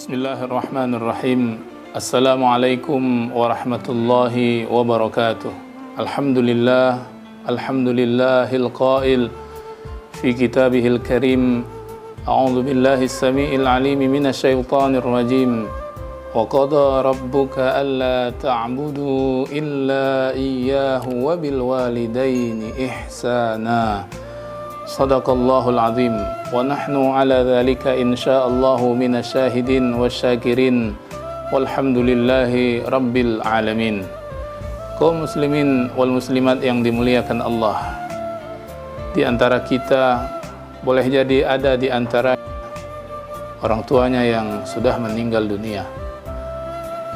Bismillahirrahmanirrahim. Assalamualaikum warahmatullahi wabarakatuh. Alhamdulillahil qail fi kitabihil karim. A'udzu billahi as-sami'il 'alim minasyaitonir rajim. Wa qada rabbuka alla ta'budu illa iyyahu wa bil walidaini ihsana. Sadaqallahul azim. Wa nahnu ala dhalika insya'allahu minasyahidin wasyakirin. Walhamdulillahi rabbil alamin. Kaum muslimin wal muslimat yang dimuliakan Allah, di antara kita boleh jadi ada di antara orang tuanya yang sudah meninggal dunia.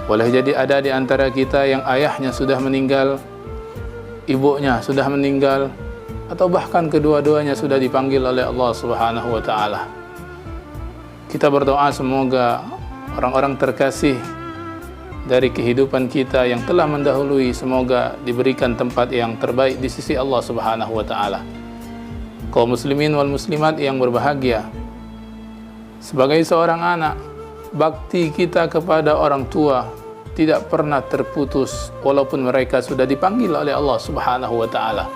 Boleh jadi ada di antara kita yang ayahnya sudah meninggal, ibunya sudah meninggal, atau bahkan kedua-duanya sudah dipanggil oleh Allah Subhanahu wa ta'ala. Kita berdoa semoga orang-orang terkasih dari kehidupan kita yang telah mendahului semoga diberikan tempat yang terbaik di sisi Allah Subhanahu wa ta'ala. Kaum muslimin wal muslimat yang berbahagia, sebagai seorang anak, bakti kita kepada orang tua tidak pernah terputus walaupun mereka sudah dipanggil oleh Allah Subhanahu wa ta'ala.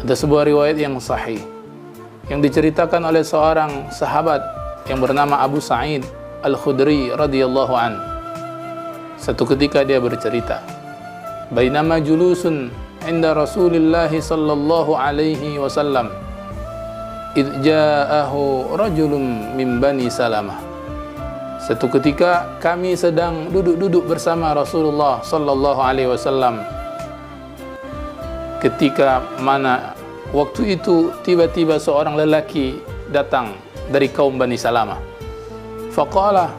Ada sebuah riwayat yang sahih yang diceritakan oleh seorang sahabat yang bernama Abu Sa'id Al-Khudri radhiyallahu an. Satu ketika dia bercerita, bainama julusun inda Rasulillah sallallahu alaihi wasallam idh ja'ahu rajulun min Bani Salamah. Satu ketika kami sedang duduk-duduk bersama Rasulullah sallallahu alaihi wasallam, ketika mana waktu itu tiba-tiba seorang lelaki datang dari kaum Bani Salamah. Faqala,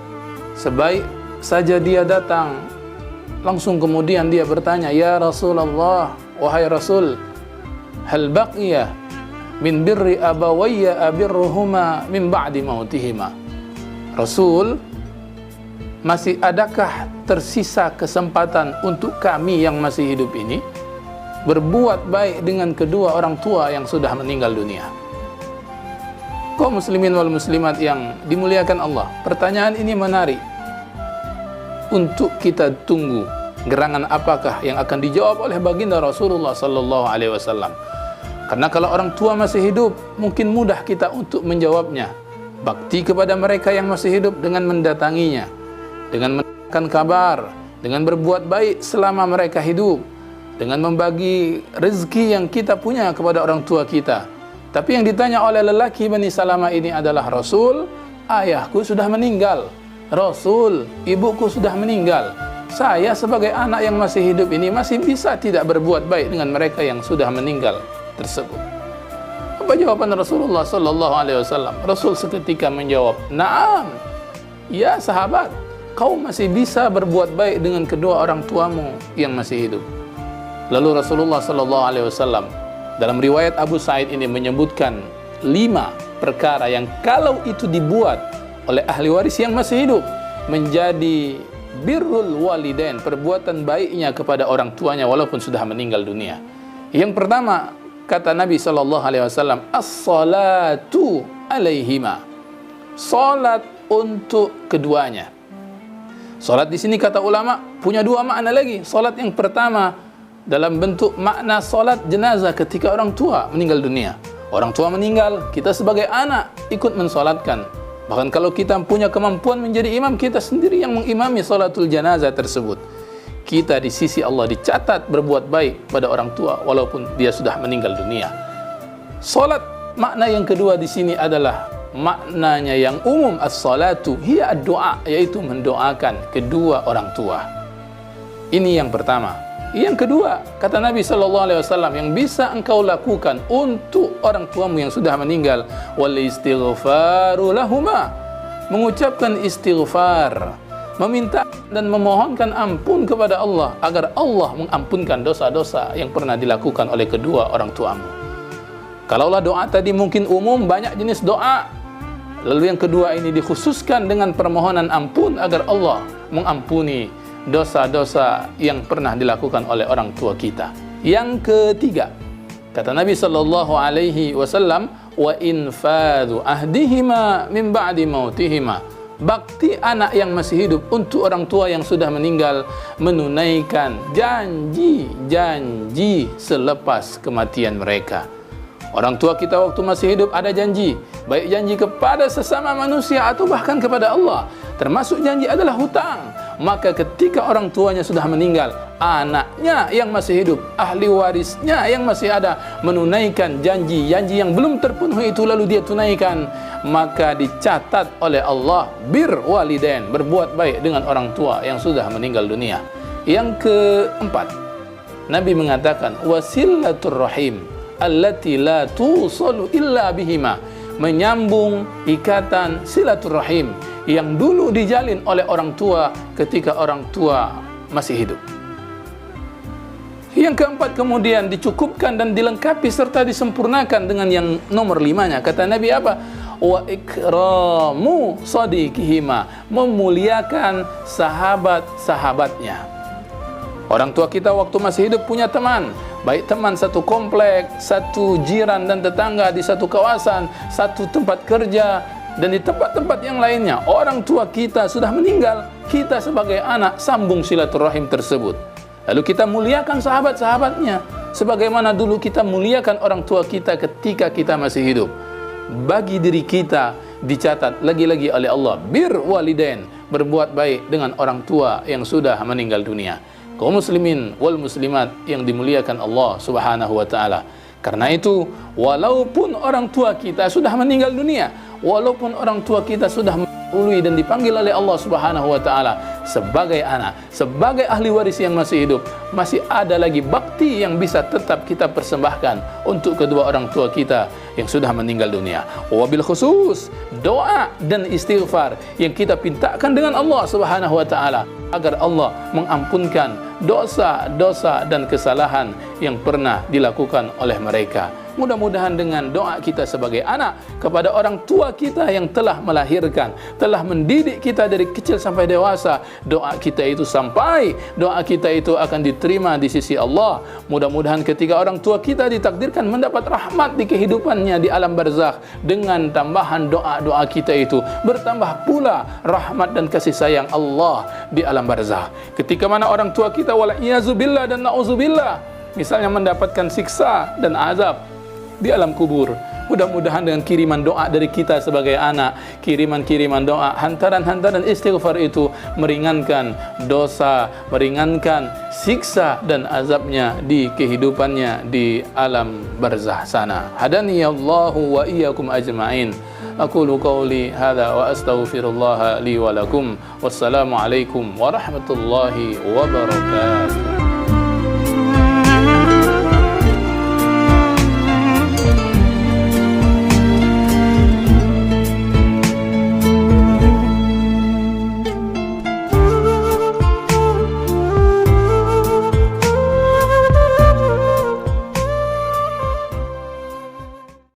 sebaik saja dia datang, langsung kemudian dia bertanya, ya Rasulullah, wahai Rasul, hal baqiya min birri abawayya abirruhuma min ba'di mautihima. Rasul, masih adakah tersisa kesempatan untuk kami yang masih hidup ini berbuat baik dengan kedua orang tua yang sudah meninggal dunia? Kaum muslimin wal muslimat yang dimuliakan Allah, pertanyaan ini menarik untuk kita tunggu gerangan apakah yang akan dijawab oleh baginda Rasulullah sallallahu alaihi wasallam. Karena kalau orang tua masih hidup, mungkin mudah kita untuk menjawabnya. Bakti kepada mereka yang masih hidup dengan mendatanginya, dengan menanyakan kabar, dengan berbuat baik selama mereka hidup, dengan membagi rezeki yang kita punya kepada orang tua kita. Tapi yang ditanya oleh lelaki Bani Salamah ini adalah, Rasul, ayahku sudah meninggal. Rasul, ibuku sudah meninggal. Saya sebagai anak yang masih hidup ini masih bisa tidak berbuat baik dengan mereka yang sudah meninggal tersebut? Apa jawaban Rasulullah sallallahu alaihi wasallam? Rasul seketika menjawab, "Na'am. Ya sahabat, kau masih bisa berbuat baik dengan kedua orang tuamu yang masih hidup." Lalu Rasulullah sallallahu alaihi wasallam dalam riwayat Abu Sa'id ini menyebutkan 5 perkara yang kalau itu dibuat oleh ahli waris yang masih hidup menjadi birrul walidain, perbuatan baiknya kepada orang tuanya walaupun sudah meninggal dunia. Yang pertama, kata Nabi sallallahu alaihi wasallam, as-salatu alaihima. Salat untuk keduanya. Salat di sini kata ulama punya 2 makna lagi. Salat yang pertama dalam bentuk makna salat jenazah ketika orang tua meninggal dunia. Orang tua meninggal, kita sebagai anak ikut mensolatkan. Bahkan kalau kita punya kemampuan menjadi imam, kita sendiri yang mengimami salatul jenazah tersebut. Kita di sisi Allah dicatat berbuat baik pada orang tua walaupun dia sudah meninggal dunia. Salat makna yang kedua di sini adalah maknanya yang umum, as-salatu hiya ad-du'a, yaitu mendoakan kedua orang tua. Ini yang pertama. Yang kedua, kata Nabi sallallahu alaihi wasallam, yang bisa engkau lakukan untuk orang tuamu yang sudah meninggal, wal istighfaru lahuma, mengucapkan istighfar, meminta dan memohonkan ampun kepada Allah agar Allah mengampunkan dosa-dosa yang pernah dilakukan oleh kedua orang tuamu. Kalaulah doa tadi mungkin umum, banyak jenis doa, lalu yang kedua ini dikhususkan dengan permohonan ampun agar Allah mengampuni dosa-dosa yang pernah dilakukan oleh orang tua kita. Yang ketiga, kata Nabi sallallahu alaihi wasallam, wa infadhu ahdihima min ba'di mautihima, bakti anak yang masih hidup untuk orang tua yang sudah meninggal, menunaikan janji-janji selepas kematian mereka. Orang tua kita waktu masih hidup ada janji, baik janji kepada sesama manusia atau bahkan kepada Allah. Termasuk janji adalah hutang. Maka ketika orang tuanya sudah meninggal, anaknya yang masih hidup, ahli warisnya yang masih ada, menunaikan janji-janji yang belum terpenuhi itu lalu dia tunaikan, maka dicatat oleh Allah bir walidain, berbuat baik dengan orang tua yang sudah meninggal dunia. Yang keempat, Nabi mengatakan wasilatur rahim allati la tusalu illa bihima, menyambung ikatan silaturahim yang dulu dijalin oleh orang tua ketika orang tua masih hidup. Yang keempat kemudian dicukupkan dan dilengkapi serta disempurnakan dengan yang nomor 5-nya. Kata Nabi apa? Wa ikramu sadiqihima, memuliakan sahabat-sahabatnya. Orang tua kita waktu masih hidup punya teman, baik teman satu komplek, satu jiran dan tetangga, di satu kawasan, satu tempat kerja, dan di tempat-tempat yang lainnya. Orang tua kita sudah meninggal, kita sebagai anak sambung silaturahim tersebut. Lalu kita muliakan sahabat-sahabatnya, sebagaimana dulu kita muliakan orang tua kita ketika kita masih hidup. Bagi diri kita dicatat lagi-lagi oleh Allah bir walidain, berbuat baik dengan orang tua yang sudah meninggal dunia. Kaum muslimin wal muslimat yang dimuliakan Allah Subhanahu wa taala. Karena itu, walaupun orang tua kita sudah meninggal dunia, walaupun orang tua kita sudah melalui dan dipanggil oleh Allah Subhanahu wa taala sebagai anak, sebagai ahli waris yang masih hidup, masih ada lagi bakti yang bisa tetap kita persembahkan untuk kedua orang tua kita yang sudah meninggal dunia. Wabil khusus doa dan istighfar yang kita pintakan dengan Allah Subhanahu wa taala agar Allah mengampunkan dosa-dosa dan kesalahan yang pernah dilakukan oleh mereka. Mudah-mudahan dengan doa kita sebagai anak kepada orang tua kita yang telah melahirkan, telah mendidik kita dari kecil sampai dewasa, doa kita itu sampai, doa kita itu akan diterima di sisi Allah. Mudah-mudahan ketika orang tua kita ditakdirkan mendapat rahmat di kehidupannya di alam barzakh, dengan tambahan doa-doa kita itu bertambah pula rahmat dan kasih sayang Allah di alam barzakh. Ketika mana orang tua kita walaiyazubillah dan na'udzubillah misalnya mendapatkan siksa dan azab di alam kubur, mudah-mudahan dengan kiriman doa dari kita sebagai anak, kiriman-kiriman doa, hantaran-hantaran istighfar itu meringankan dosa, meringankan siksa dan azabnya di kehidupannya di alam barzakh sana. Hadani Allahu wa iyyakum ajma'in. Aqulu qawli hadza wa astaghfirullah li wa lakum. Wassalamu alaikum warahmatullahi wabarakatuh.